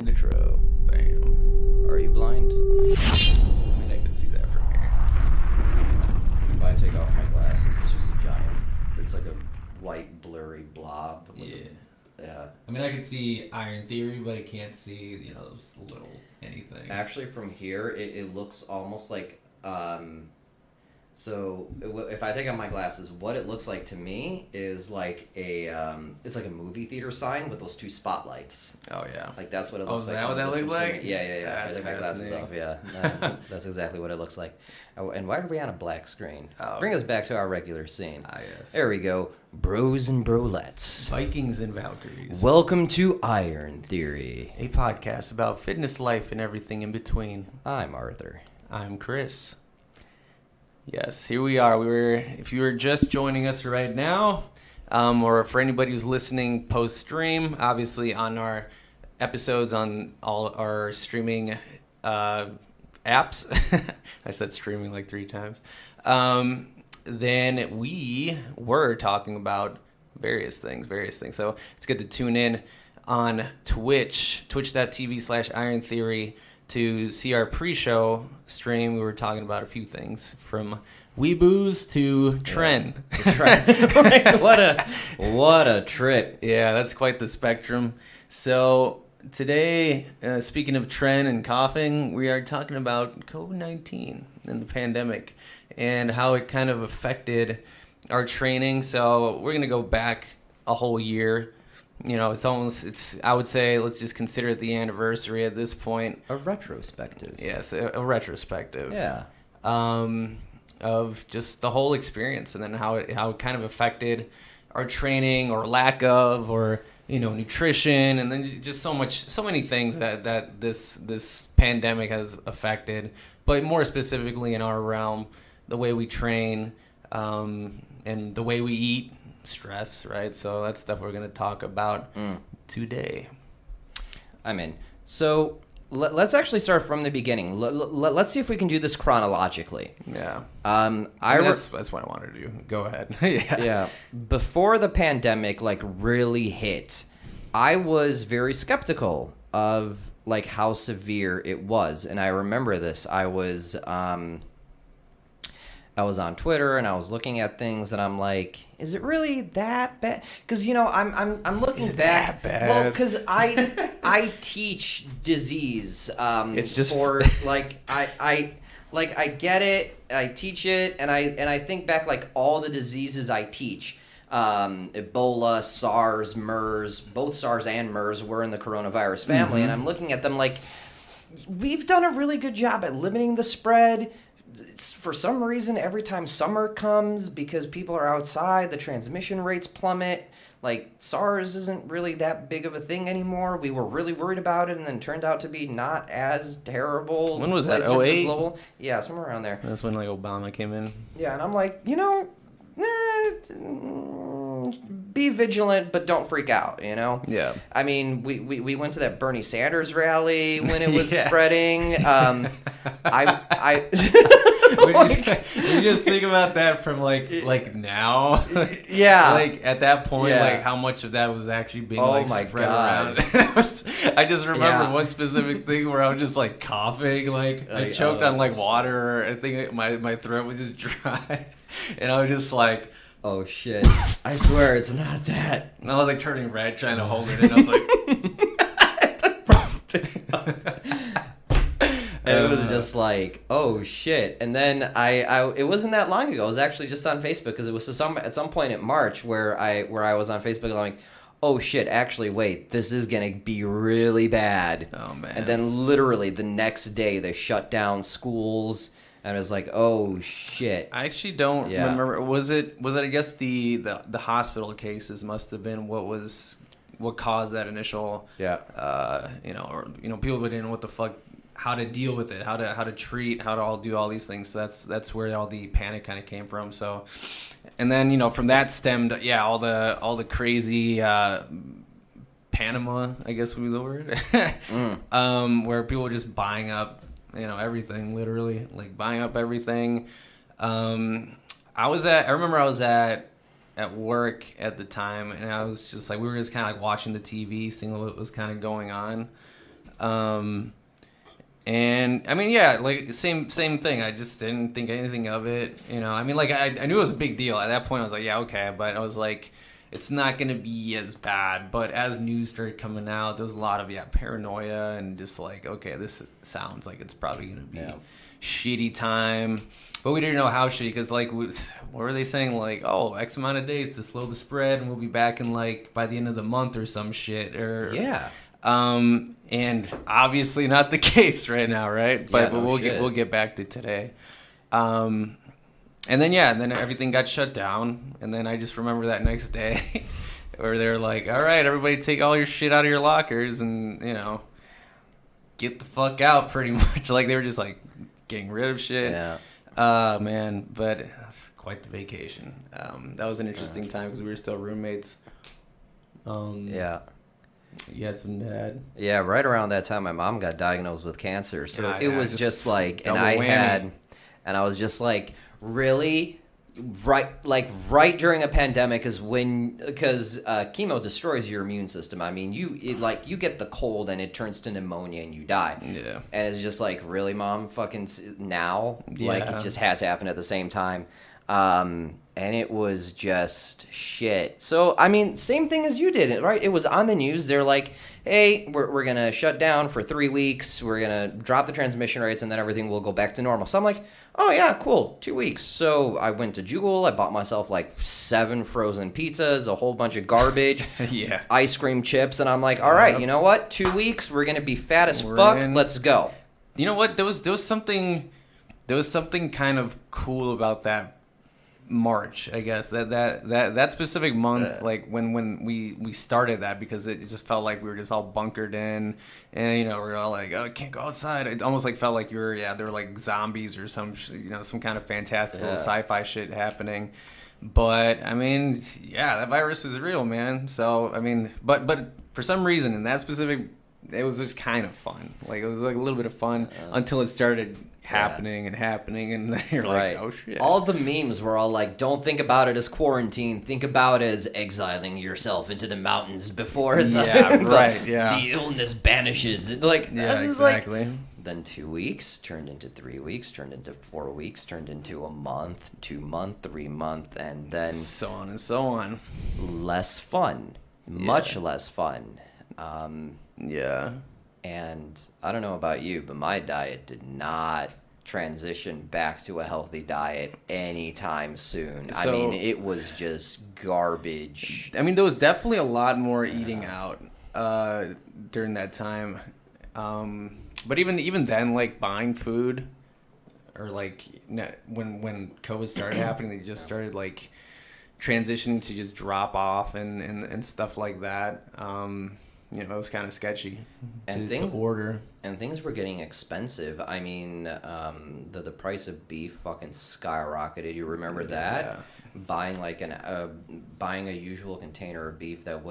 intro. Bam. Are you blind? I mean, I can see that from here. If I take off my glasses, it's just a giant. It's like a white, blurry blob. Yeah. I mean, I can see Iron Theory, but I can't see, just little anything. Actually, from here, it looks almost like. So if I take out my glasses, what it looks like to me is like it's like a movie theater sign with those two spotlights. Oh yeah. Like that's what it Oh, looks is like. that what that looks like? Yeah. That's if I take my glasses off, that's exactly what it looks like. Oh, and why are we on a black screen? Oh. Bring us back to our regular scene. Ah, yes. There we go. Bros and brolettes. Vikings and Valkyries. Welcome to Iron Theory. A podcast about fitness, life, and everything in between. I'm Arthur. I'm Chris. Yes, here we are. If you were just joining us right now, or for anybody who's listening post-stream, obviously on our episodes on all our streaming apps, I said streaming like 3 times, then we were talking about various things. So it's good to tune in on Twitch, twitch.tv/Iron Theory, to see our pre-show stream. We were talking about a few things, from weeboos to Tren. What a trip. Yeah, that's quite the spectrum. So today, speaking of Tren and coughing, we are talking about COVID-19 and the pandemic and how it kind of affected our training. So we're going to go back a whole year. I would say, let's just consider it the anniversary at this point. A retrospective. Yes, a retrospective. Yeah. Of just the whole experience, and then how it kind of affected our training or lack of, or nutrition, and then just so many things that this pandemic has affected. But more specifically in our realm, the way we train, and the way we eat. Stress, right? So that's stuff we're going to talk about today. I'm in. So let's actually start from the beginning. Let's see if we can do this chronologically. Yeah. That's what I wanted to do. Go ahead. Yeah. Before the pandemic really hit, I was very skeptical of how severe it was, and I remember this. I was on Twitter and I was looking at things and I'm like, is it really that bad? Because I'm looking back. That bad? Well, because I teach disease. It's just for I get it. I teach it and I think back all the diseases I teach. Ebola, SARS, MERS, both SARS and MERS were in the coronavirus family, and I'm looking at them we've done a really good job at limiting the spread. For some reason, every time summer comes, because people are outside, the transmission rates plummet. SARS isn't really that big of a thing anymore. We were really worried about it, and then turned out to be not as terrible. When was that? 2008? Yeah, somewhere around there. That's when Obama came in. Yeah, and I'm be vigilant, but don't freak out, Yeah. I mean, we went to that Bernie Sanders rally when it was spreading. When you just think about that from now. Yeah. At that point, Yeah. how much of that was actually being my spread God. around. I just remember Yeah. one specific thing where I was just coughing, I choked on water. I think my throat was just dry, and I was just oh shit! I swear it's not that. And I was turning red, trying to hold it in. I was And it was just oh shit. And then I it wasn't that long ago. It was actually just on Facebook, because it was at some point in March where I was on Facebook and I'm like, oh shit, actually wait, this is gonna be really bad. Oh man. And then literally the next day they shut down schools. And I was like, oh shit. I actually don't remember. Was it? I guess the hospital cases must have been what caused that initial. Yeah. People didn't know what the fuck, how to deal with it, how to treat, how to all do all these things. So that's where all the panic kind of came from. So, and then from that stemmed all the crazy. Panama, I guess would be the word. Where people were just buying up. Everything, literally, buying up everything. I remember I was at work at the time, and I was just we were just kind of watching the TV, seeing what was kind of going on. And I mean, yeah, like same thing. I just didn't think anything of it. I mean, like I knew it was a big deal at that point. I was like, yeah, okay, but I was like, it's not gonna be as bad. But as news started coming out, there was a lot of paranoia and just like, okay, this sounds like it's probably gonna be shitty time. But we didn't know how shitty because like, what were they saying? Like, oh, X amount of days to slow the spread, and we'll be back in like by the end of the month or some shit. Or Yeah. And obviously not the case right now, right? But, no we'll get back to today. And then everything got shut down. And then I just remember that next day where they're like, all right, everybody take all your shit out of your lockers and, get the fuck out pretty much. Like they were just like getting rid of shit. Yeah. Man, but it's quite the vacation. That was an interesting time because we were still roommates. Yeah. You had some dad. Yeah, right around that time, my mom got diagnosed with cancer. So it was just like, and double whammy. I was just like, really? Right during a pandemic is when, because chemo destroys your immune system. I mean, you get the cold and it turns to pneumonia and you die. Yeah. And it's just like, really, Mom? Fucking now? Like, it just had to happen at the same time. And it was just shit. So, I mean, same thing as you did, right? It was on the news. They're like, hey, we're going to shut down for 3 weeks. We're going to drop the transmission rates, and then everything will go back to normal. So I'm like, oh, yeah, cool, 2 weeks. So I went to Jewel. I bought myself like 7 frozen pizzas, a whole bunch of garbage, ice cream chips. And I'm like, all right, you know what? 2 weeks, we're going to be fat as fuck. Let's go. You know what? There was something kind of cool about that March, I guess, that specific month, like when we started that, because it just felt like we were just all bunkered in, and we were all like, oh, I can't go outside. It almost like felt like there were like zombies or some kind of fantastical sci-fi shit happening. But I mean, yeah, that virus is real, man. So I mean, but for some reason in that specific, it was just kind of fun. Like it was like a little bit of fun until it started happening, and then you're like, oh shit. All the memes were all like, don't think about it as quarantine, think about it as exiling yourself into the mountains before the illness banishes. Like, exactly. Like, then 2 weeks turned into 3 weeks, turned into 4 weeks, turned into a month, 2 month, 3 month, and then so on and so on. Less fun, much less fun. And I don't know about you, but my diet did not transition back to a healthy diet anytime soon. I mean, it was just garbage. I mean, there was definitely a lot more eating out during that time. But even then, like buying food, or like when COVID started happening, they just started like transitioning to just drop off and stuff like that. It was kind of sketchy to order. And things were getting expensive. I mean, the price of beef fucking skyrocketed. You remember that? Yeah. Buying a usual container of beef that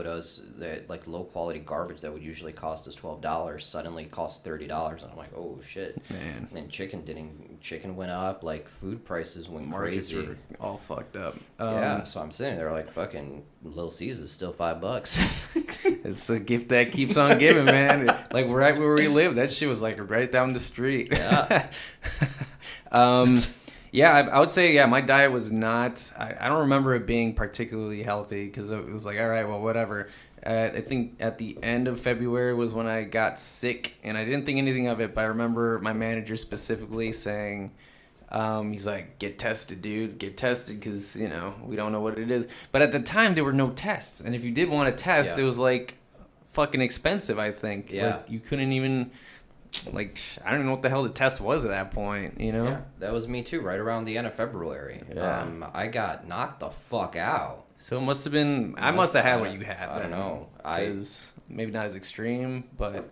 like low quality garbage that would usually cost us $12 suddenly cost $30, and I'm like, oh shit, man. And chicken went up, like food prices went Markets crazy. were all fucked up. So I'm sitting there like, fucking Little Caesar's still $5. It's a gift that keeps on giving, man. Like right where we live, that shit was like right down the street. Yeah. I would say, my diet was not, I don't remember it being particularly healthy, because it was like, all right, well, whatever. I think at the end of February was when I got sick, and I didn't think anything of it, but I remember my manager specifically saying, he's like, get tested, dude, get tested, because, we don't know what it is. But at the time, there were no tests, and if you did want to test, it was like fucking expensive, I think. Yeah. Like, you couldn't even... Like, I don't even know what the hell the test was at that point, Yeah, that was me too, right around the end of February. Yeah. I got knocked the fuck out. So it must have been, I must have had what you had. I don't know. Maybe not as extreme, but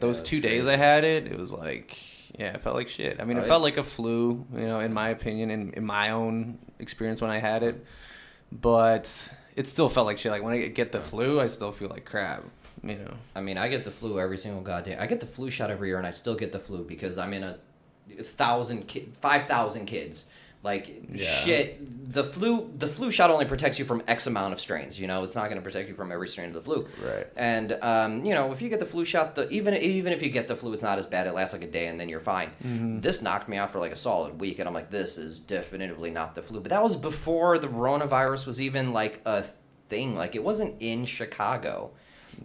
those 2 days I had it, it was like, it felt like shit. I mean, it felt like a flu, in my opinion, in my own experience when I had it. But it still felt like shit. Like, when I get the flu, I still feel like crap. I mean, I get the flu every single goddamn... I get the flu shot every year, and I still get the flu because I'm in a 5,000 kids Like Yeah. shit, the flu shot only protects you from X amount of strains. You know, it's not going to protect you from every strain of the flu. Right. And you know, if you get the flu shot, even if you get the flu, it's not as bad. It lasts like a day, and then you're fine. Mm-hmm. This knocked me out for like a solid week, and I'm like, this is definitively not the flu. But that was before the coronavirus was even like a thing. Like it wasn't in Chicago.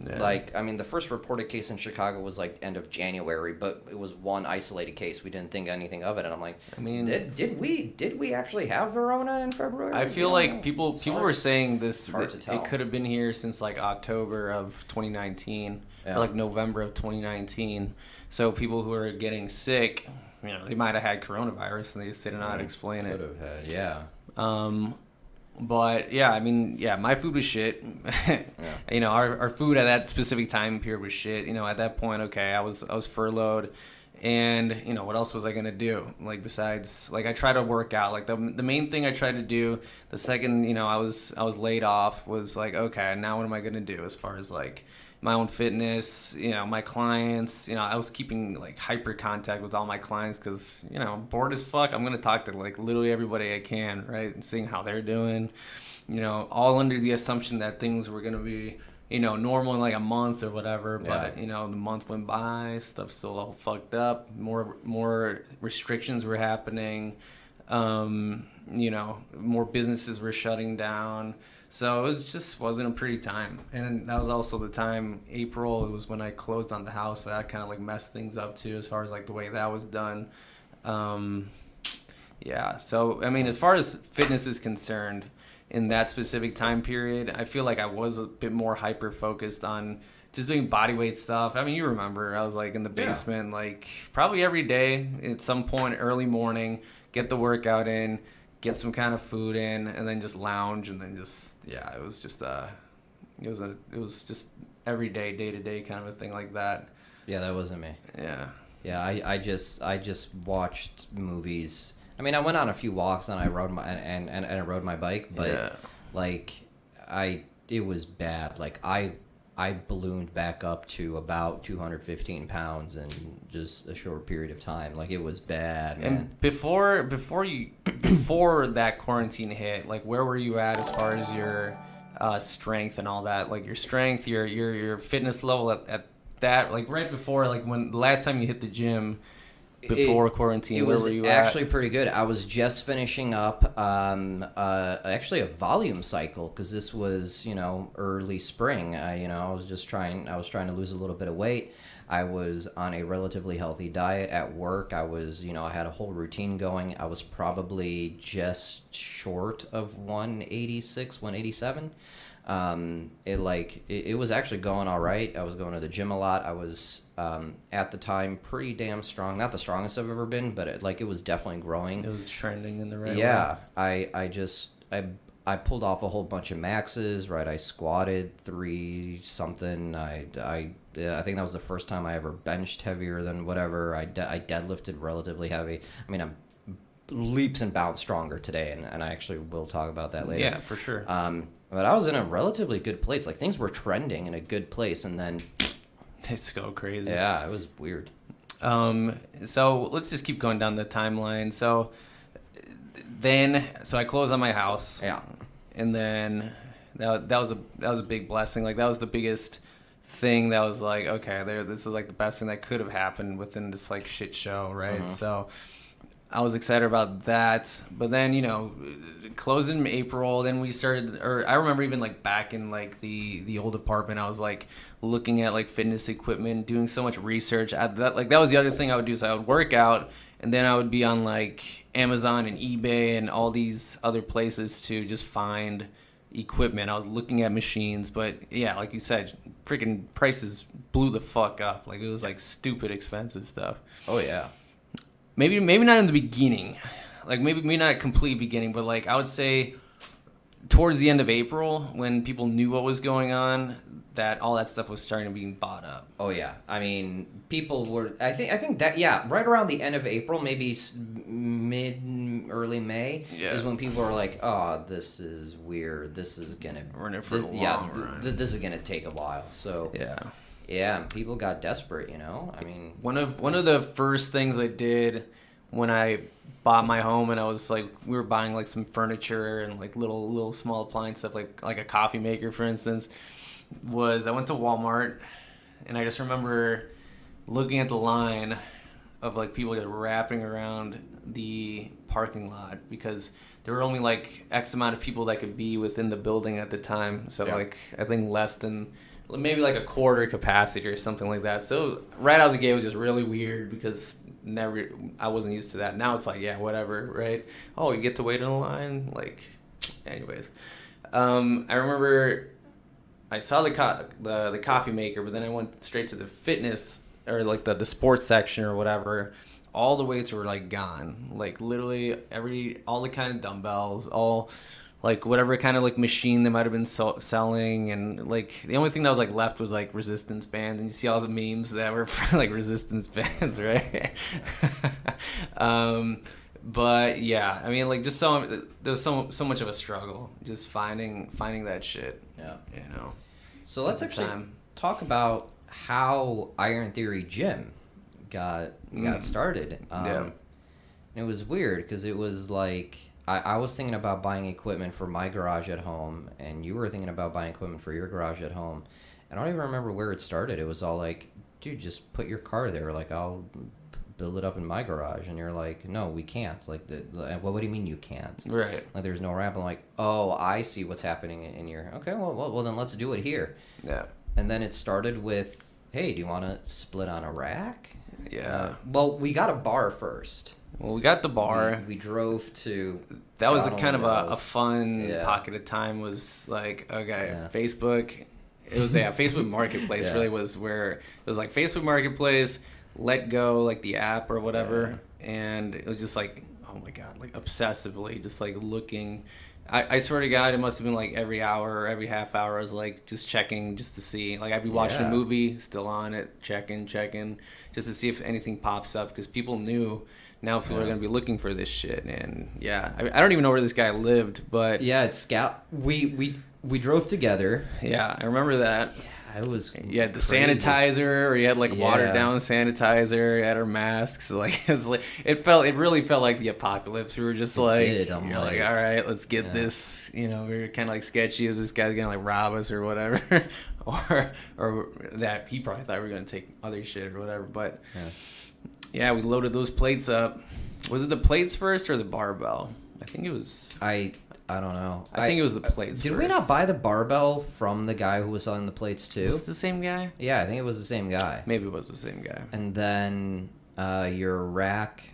Yeah. Like, I mean, the first reported case in Chicago was like end of January, but it was one isolated case. We didn't think anything of it, and I'm like, I mean, did we actually have Verona in February? I feel like people were saying this. hard to It tell. could have been here since like October of 2019 or like November of 2019. So people who are getting sick, you know, they might have had coronavirus and they just did not explain it. Could have had, yeah. But yeah, I mean, yeah, my food was shit. You know, our food at that specific time period was shit. You know, at that point, okay, I was furloughed, and you know, what else was I gonna do? Like besides, like I tried to work out. Like the main thing I tried to do the second, you know, I was laid off was like, okay, now what am I gonna do as far as like my own fitness, you know, my clients, you know, I was keeping like hyper contact with all my clients because, you know, bored as fuck. I'm going to talk to like literally everybody I can, right? And seeing how they're doing, you know, all under the assumption that things were going to be, you know, normal in like a month or whatever. But, you know, the month went by, stuff still all fucked up. More restrictions were happening. You know, more businesses were shutting down. So it wasn't a pretty time. And that was also the time, April, it was when I closed on the house. So that kind of like messed things up too, as far as like the way that was done. Yeah. So, I mean, as far as fitness is concerned, in that specific time period, I feel like I was a bit more hyper focused on just doing body weight stuff. I mean, you remember, I was like in the basement, like probably every day at some point, early morning, get the workout in, get some kind of food in, and then just lounge, and then just it was just it was just every day to day kind of a thing like that. Yeah, that wasn't me. Yeah, I just watched movies. I mean, I went on a few walks and I rode my and I rode my bike, but like it was bad. Like I ballooned back up to about 215 pounds in just a short period of time. Like, it was bad, man. And before that quarantine hit, like, where were you at as far as your strength and all that? Like, your strength, your fitness level at that, like, right before, like, when the last time you hit the gym before quarantine, where were you at? It was actually pretty good. I was just finishing up actually a volume cycle, because this was, early spring. I was trying to lose a little bit of weight. I was on a relatively healthy diet at work. I was, I had a whole routine going. I was probably just short of 186, 187. It was actually going all right. I was going to the gym a lot. I was at the time pretty damn strong. Not the strongest I've ever been, but it was definitely growing. It was trending in the right way. Yeah, I pulled off a whole bunch of maxes. Right, I squatted 3 something. I think that was the first time I ever benched heavier than whatever. I deadlifted relatively heavy. I mean, I'm leaps and bounds stronger today, and I actually will talk about that later. Yeah, for sure. But I was in a relatively good place. Like, things were trending in a good place, and then it's go crazy. Yeah, it was weird. So let's just keep going down the timeline. So I closed on my house. Yeah. And then that was a big blessing. Like, that was the biggest thing that was like, okay, this is like the best thing that could have happened within this like shit show, right? Uh-huh. So I was excited about that. But then, closed in April. Then we started, or I remember even like back in like the old apartment, I was like looking at like fitness equipment, doing so much research. That was the other thing I would do. So I would work out, and then I would be on like Amazon and eBay and all these other places to just find equipment. I was looking at machines, but yeah, like you said, freaking prices blew the fuck up. Like, it was like stupid expensive stuff. Oh yeah. Maybe not in the beginning, like maybe not complete beginning, but like I would say towards the end of April, when people knew what was going on, that all that stuff was starting to be bought up. Oh yeah, I mean, people were. I think that right around the end of April, maybe early May, is when people were like, "Oh, this is weird. This is gonna run it for the long run. This is gonna take a while." So yeah, people got desperate. I mean, one of the first things I did when I bought my home, and I was like, we were buying like some furniture and like little small appliance stuff, like a coffee maker, for instance. Was I went to Walmart, and I just remember looking at the line of like people just wrapping around the parking lot because there were only like X amount of people that could be within the building at the time. So like I think less than maybe like a quarter capacity or something like that. So right out of the gate was just really weird because I wasn't used to that. Now it's like, yeah, whatever, right? Oh, you get to wait in a line, like, anyways. I remember I saw the coffee maker, but then I went straight to the fitness or like the sports section or whatever. All the weights were like gone, like literally all the kind of dumbbells, all like whatever kind of like machine they might have been selling, and like the only thing that was like left was like resistance bands, and you see all the memes that were for like resistance bands, right? But yeah, I mean, like just there's so much of a struggle just finding that shit. Yeah, you know. So let's actually talk about how Iron Theory Gym got started. It was weird because it was like I was thinking about buying equipment for my garage at home, and you were thinking about buying equipment for your garage at home. And I don't even remember where it started. It was all like, dude, just put your car there. Like, I'll build it up in my garage. And you're like, no, we can't. Like, what do you mean you can't? Right. Like, there's no ramp. I'm like, oh, I see what's happening in your... Okay, well, then let's do it here. Yeah. And then it started with, hey, do you want to split on a rack? Yeah. Well, we got a bar first. Well, we got the bar. We drove to... That was kind of a fun pocket of time. Was like, okay, Facebook. It was Facebook Marketplace really was where it was like Facebook Marketplace, Let Go, like the app or whatever, and it was just like, oh my god, like obsessively, just like looking. I swear to God, it must have been like every hour or every half hour. I was like just checking just to see. Like I'd be watching a movie, still on it, checking, just to see if anything pops up because people knew. Now people are going to be looking for this shit, and I don't even know where this guy lived, but it's Scout. We drove together. Yeah, I remember that. Yeah, it was. You had the crazy. Sanitizer, or you had like watered down sanitizer. You had our masks. Like it really felt like the apocalypse. We were just like, you're like, all right, let's get this. You know, we were kind of like sketchy. This guy's gonna like rob us or whatever, or that he probably thought we were gonna take other shit or whatever, but. Yeah, we loaded those plates up. Was it the plates first or the barbell? I think it was... I don't know. I think it was the plates Did first. we not buy the barbell from the guy who was selling the plates too? Was it the same guy? Yeah, I think it was the same guy. Maybe it was the same guy. And then your rack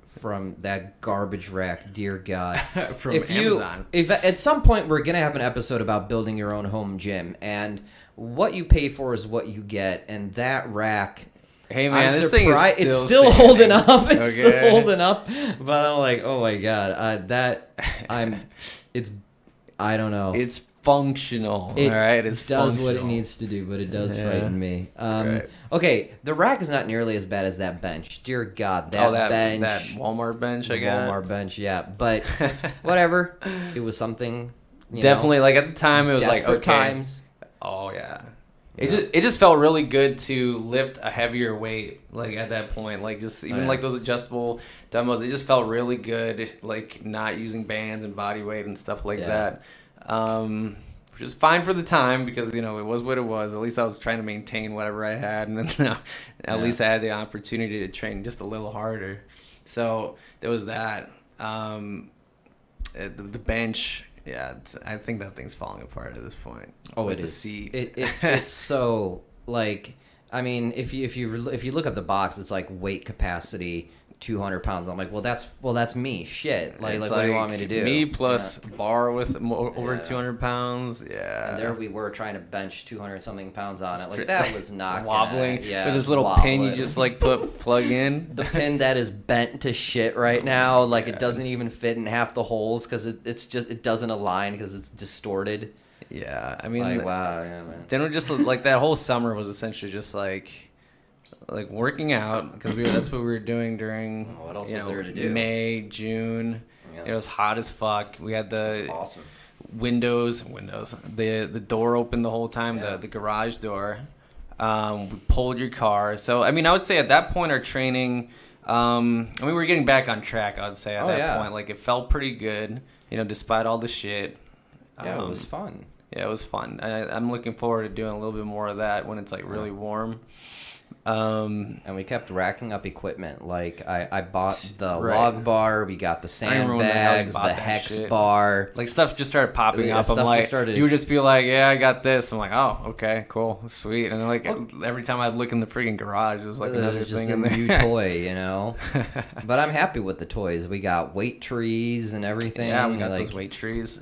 from that garbage rack, dear God. From Amazon. If at some point we're going to have an episode about building your own home gym, and what you pay for is what you get, and that rack... Hey man, this thing is still holding up. It's still holding up. But I'm like, oh my god, I don't know. It's functional. All right, it does what it needs to do, but it does frighten me. Okay, the rack is not nearly as bad as that bench. Dear God, that bench, that Walmart bench, I got. Walmart bench, yeah. But whatever, it was something. Definitely, like at the time, it was like okay. Times. Oh yeah. It just felt really good to lift a heavier weight, like at that point, like just even like those adjustable dumbbells. It just felt really good, like not using bands and body weight and stuff like that, which is fine for the time because it was what it was. At least I was trying to maintain whatever I had, and then at least I had the opportunity to train just a little harder. So there was that. The bench. Yeah, I think that thing's falling apart at this point. Oh, it is. Seat. It's so like, I mean, if you look up the box, it's like weight capacity 200 pounds. I'm like, well, that's me. Shit. Like what do you want me to do? Me plus bar with over 200 pounds. Yeah. And there we were trying to bench 200 something pounds on it. Like that was not wobbling. With this little pin you just like plug in. The pin that is bent to shit right now. Like it doesn't even fit in half the holes because it doesn't align because it's distorted. Yeah, I mean, like, wow, yeah, man. Then we're just like that whole summer was essentially just like working out because that's what we were doing during what else was there to do? May, June. Yeah. It was hot as fuck. We had the windows, the door open the whole time, the garage door. We pulled your car. So I mean, I would say at that point our training I mean, we're getting back on track, I'd say, at Oh, that yeah. point. Like, it felt pretty good, despite all the shit. Yeah, it was fun. Yeah, it was fun. I'm looking forward to doing a little bit more of that when it's, like, really warm. And we kept racking up equipment. Like, I bought the Right. log bar, we got the I remember when the hell you sandbags, bought the that hex shit. bar. Like, stuff just started popping Yeah, up. stuff I'm just like, started- you would just be like, yeah, I got this. I'm like, oh, okay, cool, sweet. And then, like, every time I'd look in the freaking garage, there's, like, another It's just thing a in there. new toy. But I'm happy with the toys. We got weight trees and everything. Yeah, we got like, those weight trees.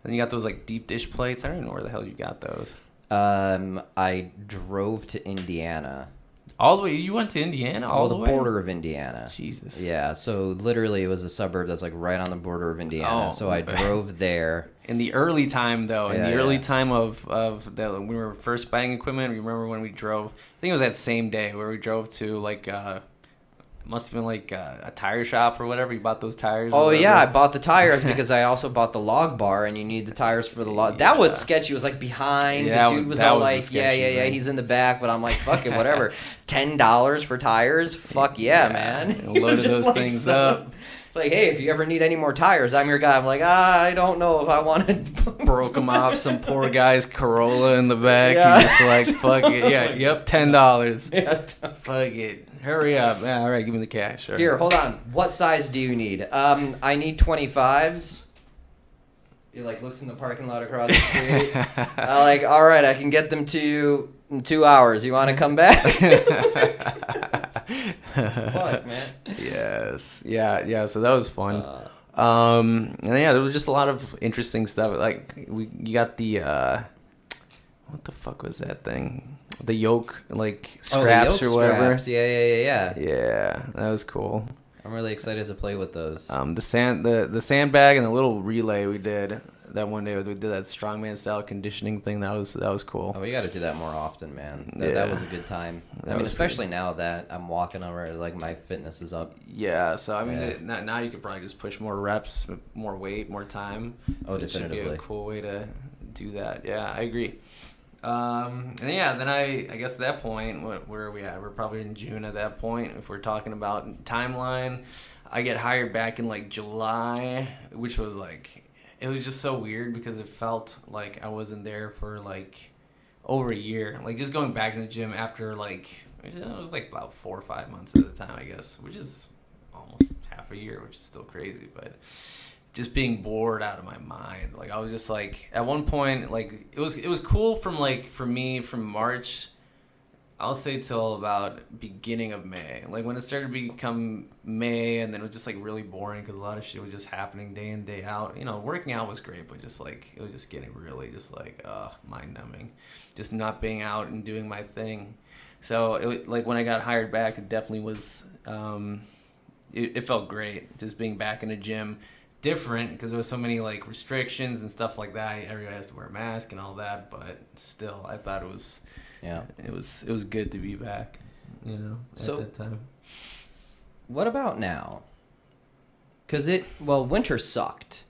Then you got those, like, deep dish plates. I don't even know where the hell you got those. I drove to Indiana. All the way? You went to Indiana all the way? border of Indiana. Jesus. Yeah, so literally it was a suburb that's like right on the border of Indiana. Oh. So I drove there. In the early time, though, in Yeah, the early yeah. time of when we were first buying equipment, remember when we drove? I think it was that same day where we drove to, like, must have been like a tire shop or whatever. You bought those tires. Oh or yeah, I whatever. bought the tires because I also bought the log bar, and you need the tires for the log. That was Yeah. sketchy. It was like behind. Yeah, the dude was that all was the like, sketchy yeah, thing. he's in the back, but I'm like, fuck it, whatever. $10 for tires? Fuck yeah, man. And He was loaded just those things up. Like, hey, if you ever need any more tires, I'm your guy. I'm like, I don't know if I want to. Broke them off some poor guy's Corolla in the back. Yeah. He's just like, fuck it. Yeah, yep, $10. Yeah. Fuck it. Hurry up. Yeah, all right, give me the cash. Sure. Here, hold on. What size do you need? I need 25s. He like looks in the parking lot across the street. I like, all right, I can get them to you in 2 hours. You want to come back? Fuck, man. Yes. Yeah. So that was fun. Uh, And yeah, there was just a lot of interesting stuff. Like you got the what the fuck was that thing? The yoke like scraps the yoke or whatever. scraps. Yeah. Yeah, that was cool. I'm really excited to play with those. The sandbag and the little relay we did that one day. We did that strongman style conditioning thing. That was cool. Oh, we got to do that more often, man. That Yeah. was a good time. That I mean, was especially now that I'm walking over, like my fitness is up. Yeah, so I mean, Yeah. now you could probably just push more reps, more weight, more time. Oh, So it should be definitively. a cool way to do that. Yeah, I agree. And yeah, then I guess at that point, where are we at? We're probably in June at that point. If we're talking about timeline, I get hired back in like July, which was like, it was just so weird because it felt like I wasn't there for like over a year. Like just going back to the gym after like, it was like about 4 or 5 months at the time, I guess, which is almost half a year, which is still crazy, but just being bored out of my mind. Like I was just like, at one point, like it was cool from like, for me from March, I'll say till about beginning of May. Like when it started to become May, and then it was just like really boring because a lot of shit was just happening day in, day out. Working out was great, but just like, it was just getting really just like, mind numbing. Just not being out and doing my thing. So like when I got hired back, it definitely was, it felt great just being back in the gym. Different because there was so many like restrictions and stuff like that. Everybody has to wear a mask and all that, but still, I thought it was good to be back. So- at that time. What about now? Because winter sucked.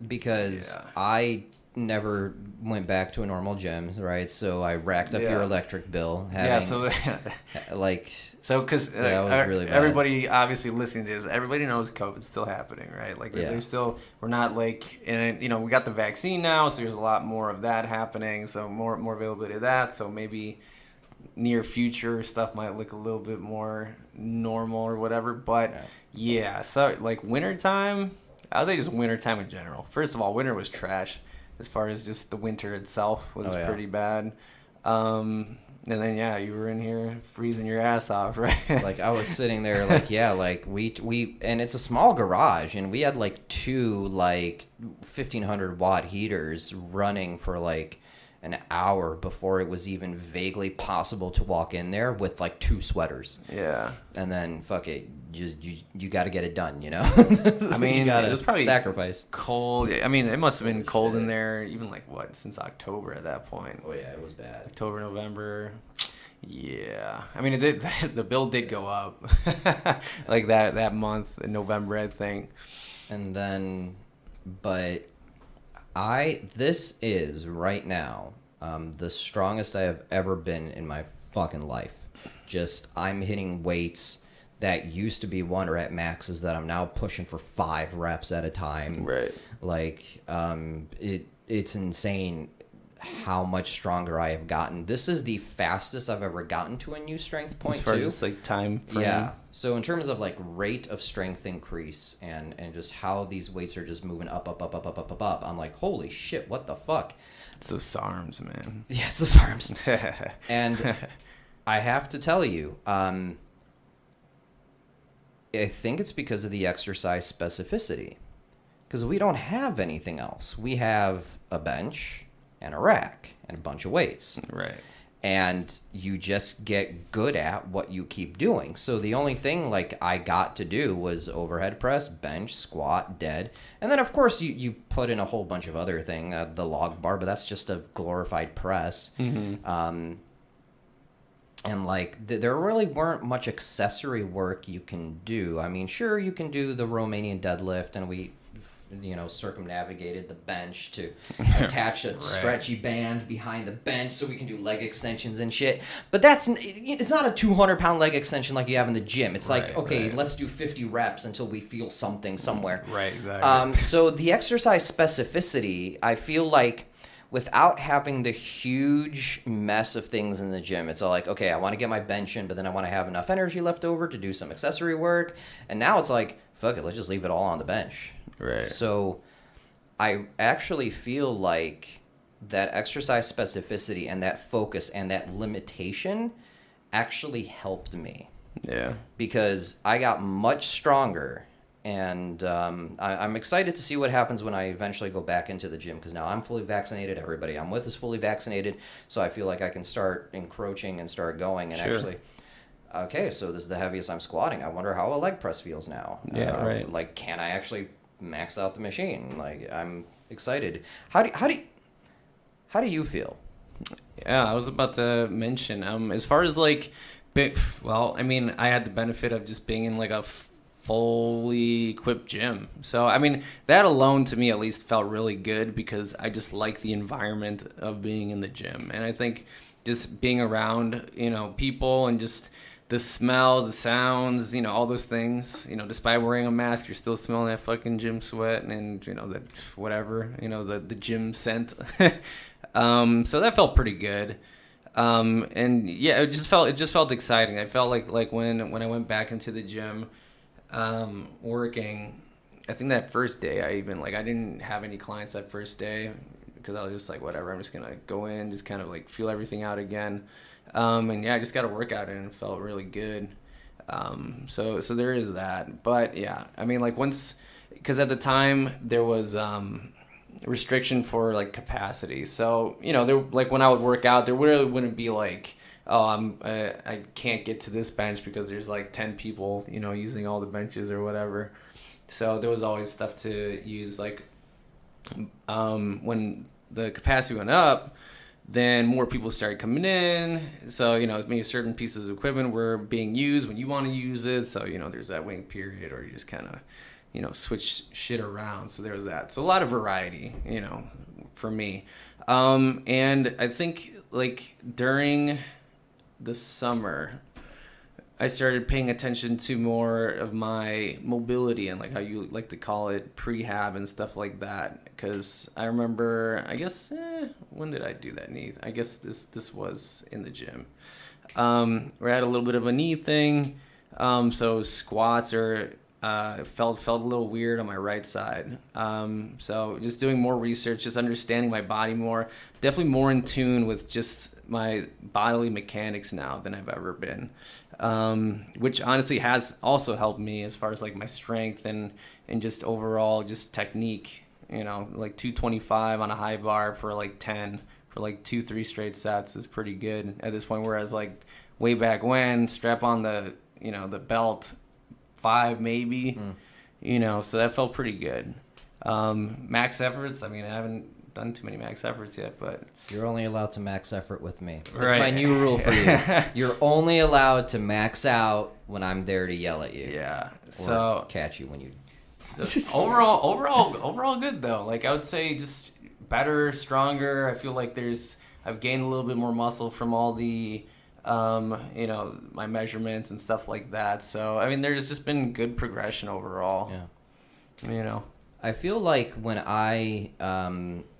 Because Yeah. I never went back to a normal gym, right? So I racked up your Yeah. electric bill. Yeah, Having, so like, because Yeah, it was really bad. everybody obviously listening to this, everybody knows COVID's still happening, right? Like Yeah. there's still, we're not like, and we got the vaccine now, so there's a lot more of that happening, so more availability of that. So maybe near future stuff might look a little bit more normal or whatever. But yeah, so like wintertime, I would say just wintertime in general. First of all, winter was trash as far as just the winter itself was pretty bad. And then you were in here freezing your ass off, right? like I was sitting there, like we and it's a small garage, and we had like two like 1,500 watt heaters running for like an hour before it was even vaguely possible to walk in there with like 2 sweaters. Yeah. And then fuck it, just you got to get it done, I mean, you gotta it was probably sacrifice. cold. I mean, it must have been cold in there even like since October at that point. Oh yeah, it was bad. October, November. Yeah. I mean, it did, the bill did go up like that month in November, I think. And then, but this is right now the strongest I have ever been in my fucking life. Just I'm hitting weights that used to be 1 rep maxes that I'm now pushing for 5 reps at a time. Right. Like, it's insane how much stronger I have gotten. This is the fastest I've ever gotten to a new strength point, As far too. as just, like, time frame. Yeah. So in terms of like rate of strength increase and just how these weights are just moving up, I'm like, holy shit, what the fuck? It's those SARMs, man. Yeah, it's the SARMs. And I have to tell you, I think it's because of the exercise specificity. Because we don't have anything else. We have a bench and a rack and a bunch of weights. Right. And you just get good at what you keep doing. So the only thing like I got to do was overhead press, bench, squat, dead. And then of course you put in a whole bunch of other thing, the log bar, but that's just a glorified press. Mm-hmm. And like there really weren't much accessory work you can do. I mean, sure, you can do the Romanian deadlift, and we circumnavigated the bench to attach a stretchy band behind the bench so we can do leg extensions and shit. But it's not a 200-pound leg extension like you have in the gym. It's like, okay, let's do 50 reps until we feel something somewhere. Right, exactly. So the exercise specificity, I feel like without having the huge mess of things in the gym, it's all like, okay, I want to get my bench in, but then I want to have enough energy left over to do some accessory work. And now it's like, fuck it, let's just leave it all on the bench. Right. So I actually feel like that exercise specificity and that focus and that limitation actually helped me. Yeah. Because I got much stronger, and I'm excited to see what happens when I eventually go back into the gym, because now I'm fully vaccinated. Everybody I'm with is fully vaccinated, so I feel like I can start encroaching and start going and actually... Okay, so this is the heaviest I'm squatting. I wonder how a leg press feels now. Yeah, right. Like, can I actually max out the machine? Like, I'm excited. How do you feel? Yeah, I was about to mention. As far as like, well, I mean, I had the benefit of just being in like a fully equipped gym. So I mean, that alone to me at least felt really good, because I just like the environment of being in the gym, and I think just being around people and just the smells, the sounds, all those things, despite wearing a mask, you're still smelling that fucking gym sweat and, that whatever, the gym scent. So that felt pretty good. And yeah, it just felt exciting. I felt like when I went back into the gym, working, I think that first day I didn't have any clients that first day, because I was just like, whatever, I'm just going to go in, just kind of like feel everything out again. And yeah, I just got a workout in and it felt really good. So there is that. But yeah, I mean, like because at the time there was restriction for like capacity. So, there, like when I would work out, there really wouldn't be like, oh, I can't get to this bench because there's like 10 people, using all the benches or whatever. So there was always stuff to use. Like when the capacity went up, then more people started coming in. So, maybe certain pieces of equipment were being used when you want to use it. So, there's that waiting period, or you just kind of, switch shit around. So there was that. So a lot of variety, for me. And I think like during the summer, I started paying attention to more of my mobility and like how you like to call it, prehab and stuff like that. Because I remember, I guess, when did I do that knee? I guess this was in the gym. Where I had a little bit of a knee thing. So squats felt a little weird on my right side. So just doing more research, just understanding my body more, definitely more in tune with just my bodily mechanics now than I've ever been. Which honestly has also helped me as far as like my strength and just overall just technique, like 225 on a high bar for like 10 for like 2-3 straight sets is pretty good at this point. Whereas like way back when, strap on the, the belt 5 maybe, so that felt pretty good. Max efforts, I mean, I haven't done too many max efforts yet, but you're only allowed to max effort with me. That's right. my new rule for you. You're only allowed to max out when I'm there to yell at you. Yeah. Or catch you when you. Overall good though. Like I would say, just better, stronger. I feel like I've gained a little bit more muscle from all the you know, my measurements and stuff like that. So, I mean, there's just been good progression overall. Yeah. You know. I feel like when I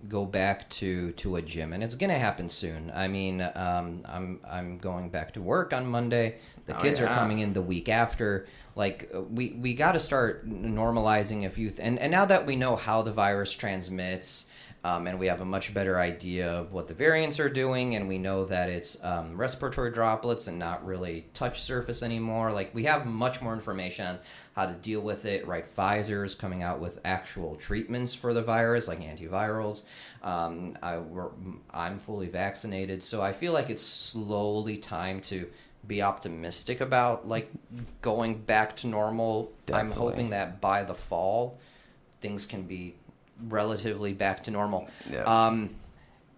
go back to a gym, and it's gonna happen soon. I mean, I'm going back to work on Monday. The kids are coming in the week after. Like we got to start normalizing a few. And now that we know how the virus transmits, and we have a much better idea of what the variants are doing, and we know that it's respiratory droplets and not really touch surface anymore. Like we have much more information on how to deal with it, right? Pfizer's coming out with actual treatments for the virus, like antivirals. I'm fully vaccinated, so I feel like it's slowly time to be optimistic about like going back to normal. Definitely. I'm hoping that by the fall, things can be relatively back to normal. Yeah.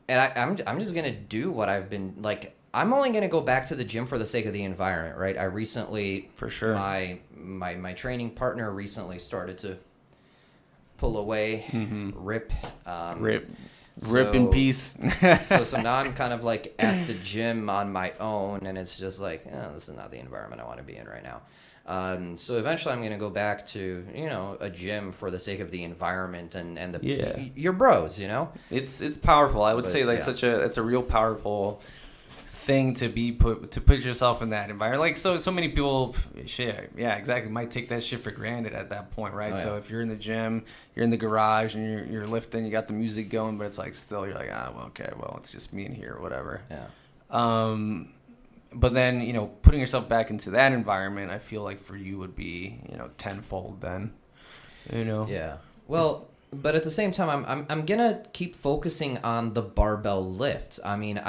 And I'm just gonna do what I've been like. I'm only gonna go back to the gym for the sake of the environment, right? I recently, For sure. my training partner recently started to pull away, rip, Rip so- in peace. so now I'm kind of like at the gym on my own, and it's just like, this is not the environment I want to be in right now. So eventually I'm going to go back to, a gym for the sake of the environment and your bros, It's powerful. I would But, say like yeah. it's a real powerful thing to put yourself in that environment. Like so many people, exactly, might take that shit for granted at that point, right? Oh, yeah. So if you're in the gym, you're in the garage, and you're lifting, you got the music going, but it's like still you're like, well, it's just me in here or whatever. Yeah. But then, putting yourself back into that environment, I feel like for you would be, tenfold then, Yeah. Well, but at the same time, I'm gonna keep focusing on the barbell lifts. I mean,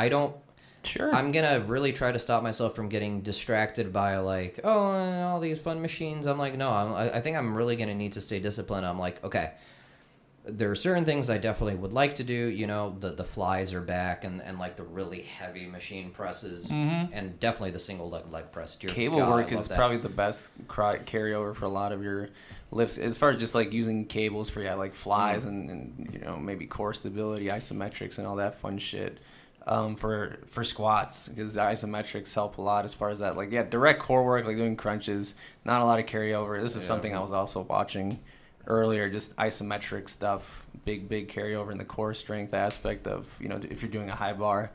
Sure. I'm gonna really try to stop myself from getting distracted by like, all these fun machines. I'm like, no, I think I'm really gonna need to stay disciplined. I'm like, okay, there are certain things I definitely would like to do. The flies are back, and like the really heavy machine presses, and definitely the single leg press. Dear Cable God, I work love is that. probably the best carryover for a lot of your lifts, as far as just like using cables for like flies and maybe core stability, isometrics, and all that fun shit. For squats, because the isometrics help a lot as far as that, like direct core work, like doing crunches, not a lot of carryover. This is something I was also watching earlier, just isometric stuff, big carryover in the core strength aspect of if you're doing a high bar.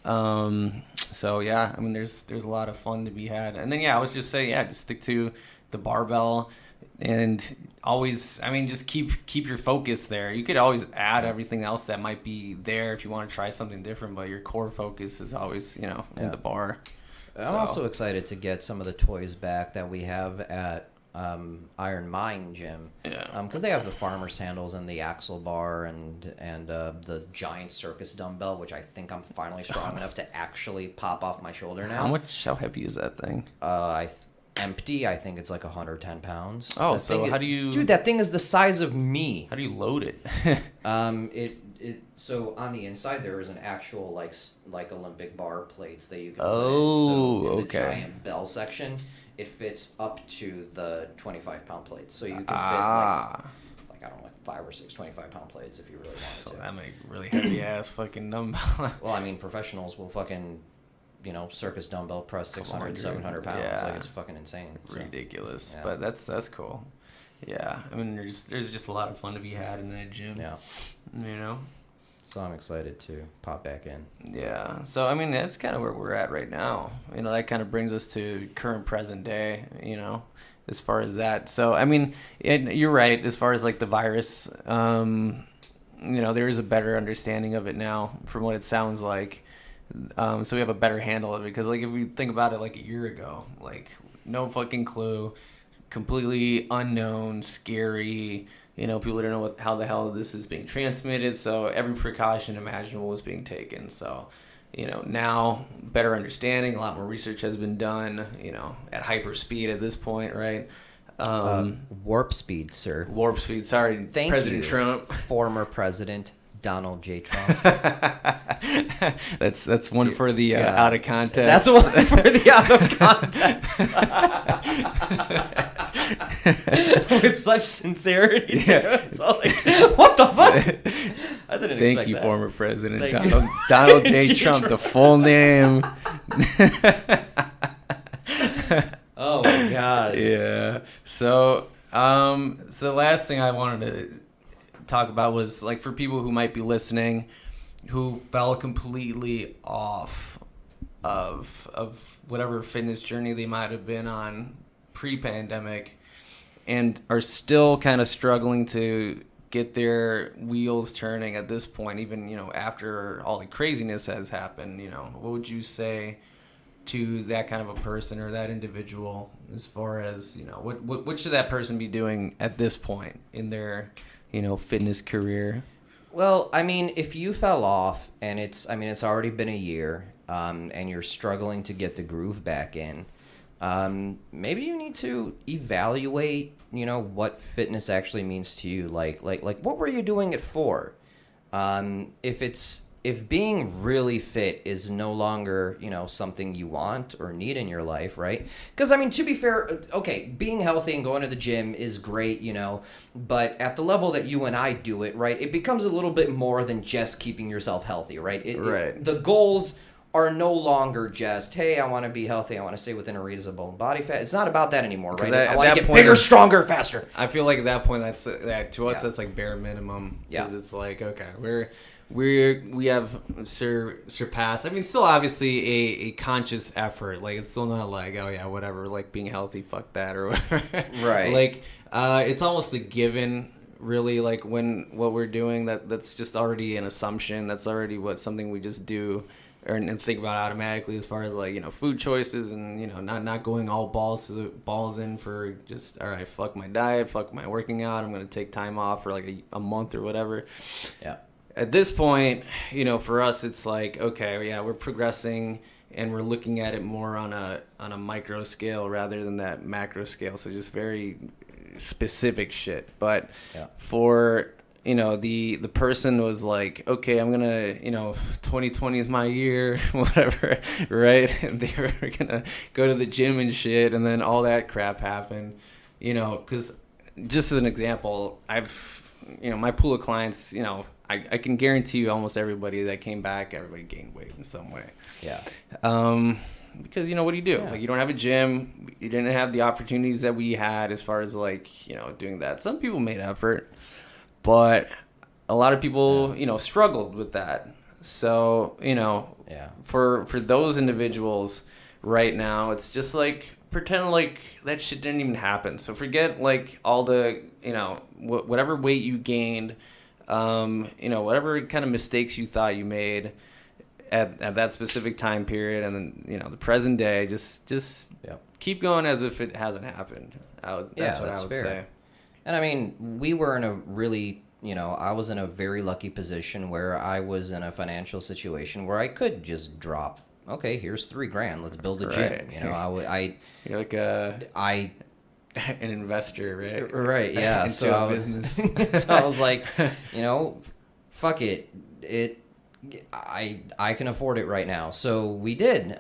So yeah, I mean there's a lot of fun to be had. And then I was just saying, just stick to the barbell and always, I mean, just keep your focus there. You could always add everything else that might be there if you want to try something different, but your core focus is always in the bar. I'm also excited to get some of the toys back that we have at Iron Mine Gym. Yeah. Because they have the farmer's handles and the axle bar and the giant circus dumbbell, which I think I'm finally strong enough to actually pop off my shoulder now. How heavy is that thing? Empty, I think it's like 110 pounds. Oh, That so thing how do you... Dude, that thing is the size of me. How do you load it? So on the inside there is an actual like Olympic bar plates that you can Oh, put in. So in the okay. giant bell section, it fits up to the 25-pound plates. So you can fit like I don't know, like 5 or 6 25-pound plates if you really wanted to. That make really heavy ass fucking dumbbell. Well, I mean, professionals will fucking, circus dumbbell press 600, 100, 700 pounds. yeah. Like, it's fucking insane. So, Ridiculous. Yeah. But that's cool. Yeah, I mean, there's just a lot of fun to be had in that gym. yeah. So I'm excited to pop back in. Yeah. So I mean, that's kind of where we're at right now. That kind of brings us to current present day. As far as that. So I mean, you're right. As far as like the virus, there is a better understanding of it now, from what it sounds like. So we have a better handle of it, because like if we think about it like a year ago, like no fucking clue, completely unknown, scary. People didn't know how the hell this is being transmitted, so every precaution imaginable was being taken. So, now better understanding, a lot more research has been done, at hyper speed at this point, right? Warp speed, sir. Warp speed, sorry, Thank President you. Trump. Former President Donald J. Trump. That's one for the Yeah. out of context. That's one for the out of context. with such sincerity. Yeah. It's all like, what the fuck? I didn't Thank expect you, that. former President Thank you. Donald J. Trump, the full name. Oh my god. Yeah. So, so the last thing I wanted to talk about was like for people who might be listening, who fell completely off of whatever fitness journey they might have been on pre-pandemic, and are still kind of struggling to get their wheels turning at this point, even after all the craziness has happened. What would you say to that kind of a person or that individual as far as what should that person be doing at this point in their fitness career? Well, I mean, if you fell off and it's already been a year, and you're struggling to get the groove back in, maybe you need to evaluate, what fitness actually means to you. Like what were you doing it for? If being really fit is no longer, something you want or need in your life, right? Because, to be fair, okay, being healthy and going to the gym is great, but at the level that you and I do it, right, it becomes a little bit more than just keeping yourself healthy, right? The goals are no longer just, hey, I want to be healthy, I want to stay within a reasonable body fat. It's not about that anymore, right? I want to get bigger, stronger, faster. I feel like at that point, that's that's like bare minimum. Because it's like, okay, we have surpassed. Still obviously a conscious effort. Like, it's still not like, oh yeah, whatever, like being healthy, fuck that or whatever. Right. Like, it's almost a given. Really, like when what we're doing, that's just already an assumption. That's already something we just do and think about automatically as far as like food choices and not going all balls in for just, all right, fuck my diet, fuck my working out, I'm gonna take time off for like a month or whatever. Yeah. At this point, for us it's like, okay, yeah, we're progressing and we're looking at it more on a micro scale rather than that macro scale, so just very specific shit. But for the person was like, okay, I'm gonna 2020 is my year, whatever, right? And they were gonna go to the gym and shit, and then all that crap happened, because just as an example, I've my pool of clients, I can guarantee you almost everybody that came back, everybody gained weight in some way. Yeah. Because what do you do? Yeah. Like, you don't have a gym, you didn't have the opportunities that we had as far as like doing that. Some people made effort, but a lot of people struggled with that. So for those individuals right now, it's just like pretend like that shit didn't even happen. So forget like all the whatever weight you gained, whatever kind of mistakes you thought you made at that specific time period, and then the present day, just keep going as if it hasn't happened. That's what I would fair. say. And we were in a really, I was in a very lucky position where I was in a financial situation where I could just drop, okay, here's $3,000, let's build a gym. You're like an investor, right? Right, yeah. Into a business. So I was like, fuck it. I can afford it right now. So we did.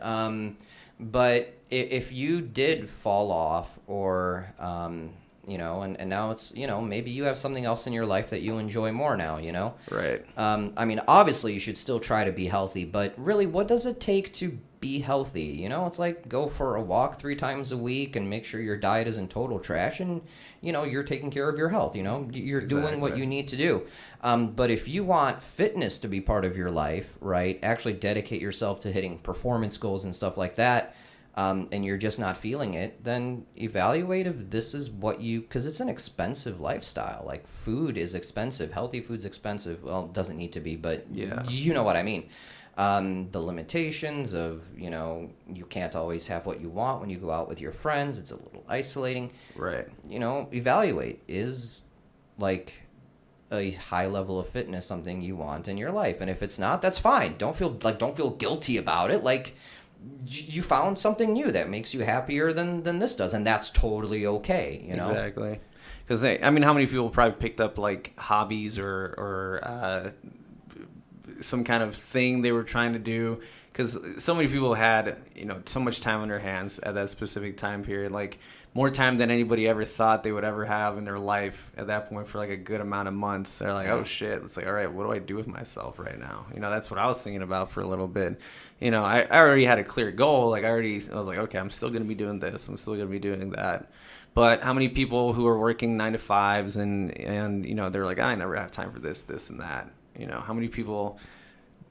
But if you did fall off or, and now it's, maybe you have something else in your life that you enjoy more now, Right. Obviously you should still try to be healthy, but really, what does it take to be healthy? It's like go for a walk 3 times a week and make sure your diet isn't total trash and, you're taking care of your health, you're doing what you need to do. But if you want fitness to be part of your life, right, actually dedicate yourself to hitting performance goals and stuff like that, and you're just not feeling it, then evaluate if this is what because it's an expensive lifestyle. Like, food is expensive. Healthy food's expensive. Well, it doesn't need to be, but you know what I mean. The limitations of, you can't always have what you want when you go out with your friends. It's a little isolating. Right. Evaluate, is like a high level of fitness something you want in your life? And if it's not, that's fine. Don't feel guilty about it. Like, you found something new that makes you happier than this does, and that's totally okay, Exactly. Because, how many people probably picked up, like, hobbies or some kind of thing they were trying to do because so many people had, so much time on their hands at that specific time period, like more time than anybody ever thought they would ever have in their life at that point for like a good amount of months. They're like, oh shit, it's like, all right, what do I do with myself right now? That's what I was thinking about for a little bit. I already had a clear goal. Like I was like, okay, I'm still going to be doing this. I'm still going to be doing that. But how many people who are working 9 to 5s and they're like, I never have time for this, and that. How many people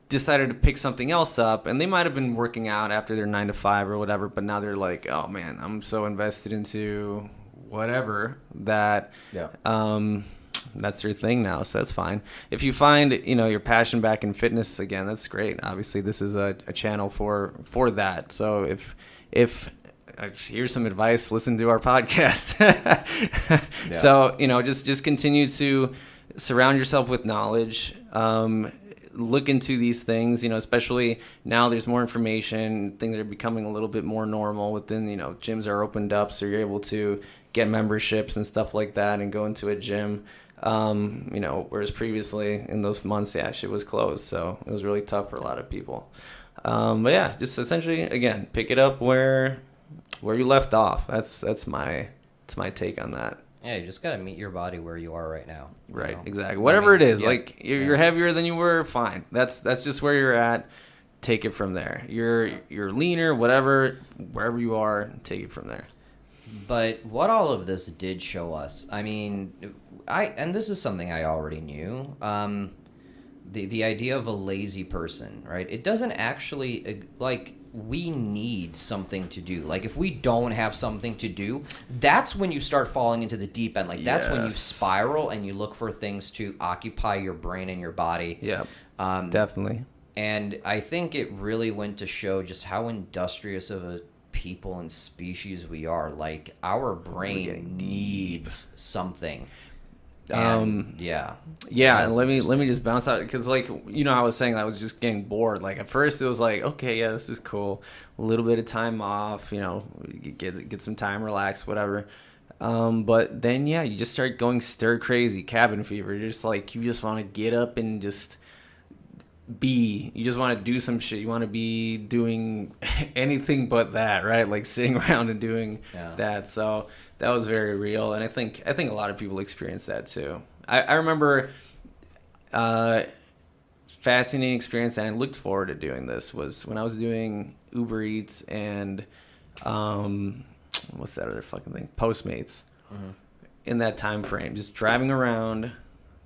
decided to pick something else up, and they might have been working out after their 9 to 5 or whatever, but now they're like, oh man, I'm so invested into whatever that that's their thing now. So that's fine. If you find your passion back in fitness again, that's great. Obviously this is a channel for that. So if here's some advice, listen to our podcast. So just continue to surround yourself with knowledge. Look into these things, especially now there's more information. Things are becoming a little bit more normal within, gyms are opened up, so you're able to get memberships and stuff like that and go into a gym. Whereas previously in those months, shit was closed. So it was really tough for a lot of people. But yeah, just essentially, again, pick it up where you left off. That's my take on that. Yeah, you just got to meet your body where you are right now. Right, exactly. Whatever it is, yeah, like you're heavier than you were, fine. That's just where you're at. Take it from there. You're leaner, whatever, wherever you are, take it from there. But what all of this did show us, and this is something I already knew, the idea of a lazy person, right? It doesn't actually, we need something to do. Like, if we don't have something to do, that's when you start falling into the deep end. Like, that's when you spiral and you look for things to occupy your brain and your body. Yeah, definitely. And I think it really went to show just how industrious of a people and species we are. Like, our brain needs something. And, yeah. And let me just bounce out, because I was saying I was just getting bored. Like at first it was like, okay, yeah, this is cool, a little bit of time off, get some time, relax, whatever. But then you just start going stir crazy, cabin fever. You're just like, you just want to get up and just you just want to do some shit. You want to be doing anything but that, right? Like sitting around and doing that. So that was very real, and I think a lot of people experience that too. I remember fascinating experience, and I looked forward to doing this, was when I was doing Uber Eats and what's that other fucking thing? Postmates. Mm-hmm. In that time frame, just driving around,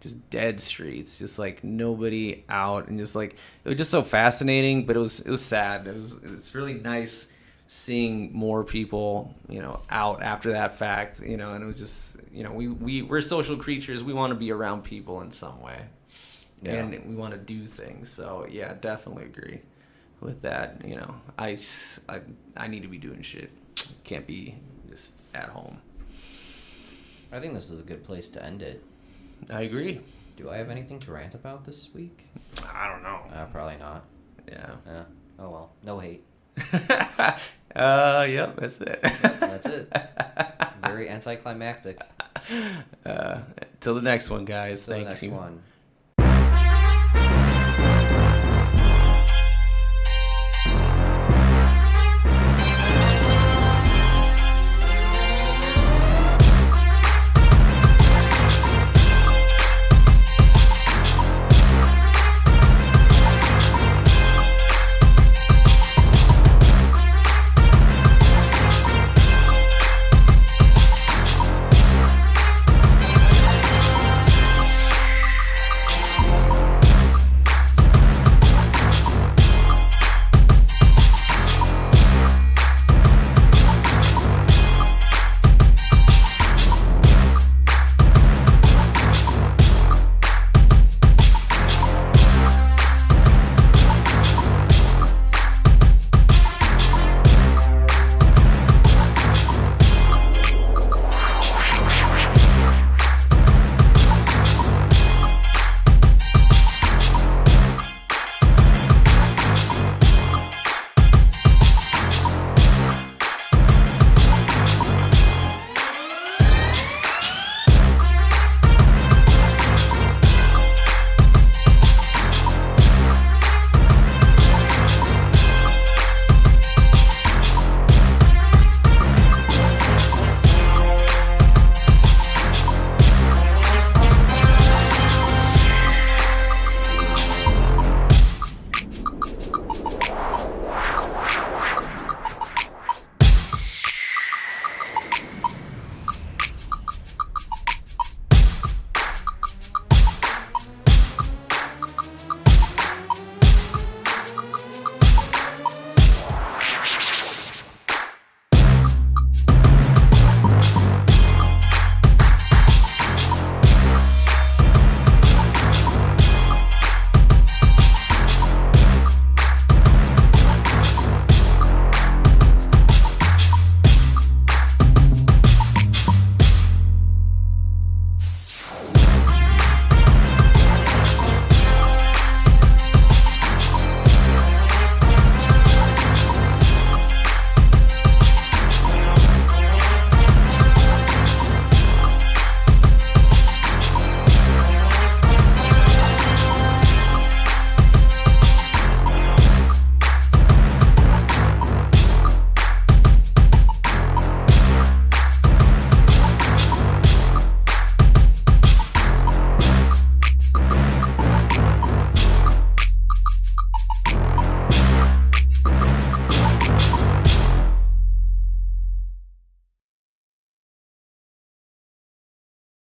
just dead streets, just like nobody out, and just like it was just so fascinating, but it was sad. It's really nice seeing more people, out after that fact, and it was just, we're social creatures. We want to be around people in some way, and we want to do things. So yeah, definitely agree with that. I need to be doing shit. Can't be just at home. I think this is a good place to end it. I agree. Do I have anything to rant about this week? I don't know. Probably not. Yeah. Oh well. No hate. Yep, that's it. That's it. Very anticlimactic. Till the next one, guys. Till the next one.